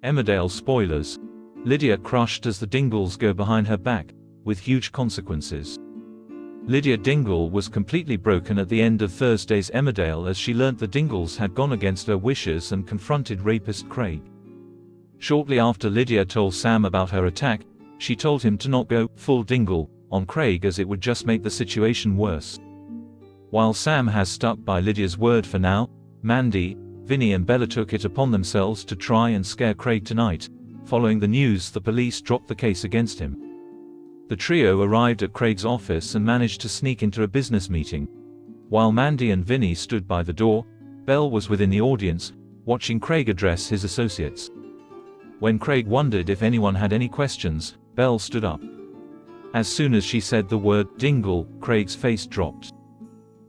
Emmerdale spoilers. Lydia crushed as the Dingles go behind her back, with huge consequences. Lydia Dingle was completely broken at the end of Thursday's Emmerdale as she learnt the Dingles had gone against her wishes and confronted rapist Craig. Shortly after Lydia told Sam about her attack, she told him to not go full Dingle on Craig as it would just make the situation worse. While Sam has stuck by Lydia's word for now, Mandy, Vinny and Bella took it upon themselves to try and scare Craig tonight. Following the news, the police dropped the case against him. The trio arrived at Craig's office and managed to sneak into a business meeting. While Mandy and Vinny stood by the door, Belle was within the audience, watching Craig address his associates. When Craig wondered if anyone had any questions, Belle stood up. As soon as she said the word Dingle, Craig's face dropped.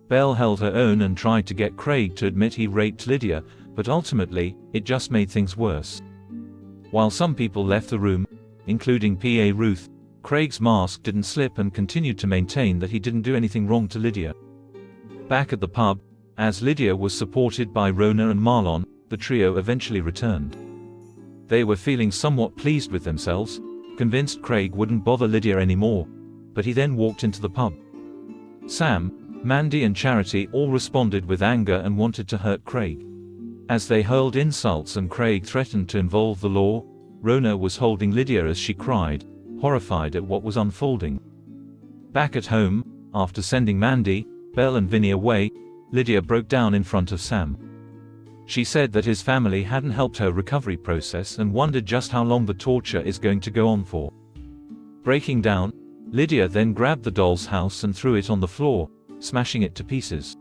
Belle held her own and tried to get Craig to admit he raped Lydia, but ultimately, it just made things worse. While some people left the room, including PA Ruth, Craig's mask didn't slip and continued to maintain that he didn't do anything wrong to Lydia. Back at the pub, as Lydia was supported by Rona and Marlon, the trio eventually returned. They were feeling somewhat pleased with themselves, convinced Craig wouldn't bother Lydia anymore, but he then walked into the pub. Sam, Mandy and Charity all responded with anger and wanted to hurt Craig. As they hurled insults and Craig threatened to involve the law, Rona was holding Lydia as she cried, horrified at what was unfolding. Back at home, after sending Mandy, Belle and Vinny away, Lydia broke down in front of Sam. She said that his family hadn't helped her recovery process and wondered just how long the torture is going to go on for. Breaking down, Lydia then grabbed the doll's house and threw it on the floor, smashing it to pieces.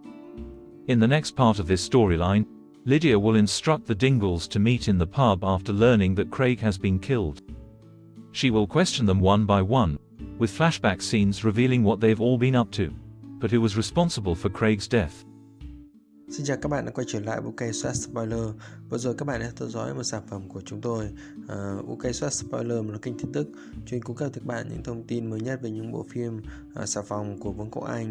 In the next part of this storyline, Lydia will instruct the Dingles to meet in the pub after learning that Craig has been killed. She will question them one by one, with flashback scenes revealing what they've all been up to, but who was responsible for Craig's death. Xin chào các bạn đã quay trở lại UK Soát Spoiler. Vừa rồi các bạn đã theo dõi một sản phẩm của chúng tôi, UK Soát Spoiler, một kênh tin tức chuyên cung cấp cho các bạn những thông tin mới nhất về những bộ phim xà phòng của Vương quốc Anh.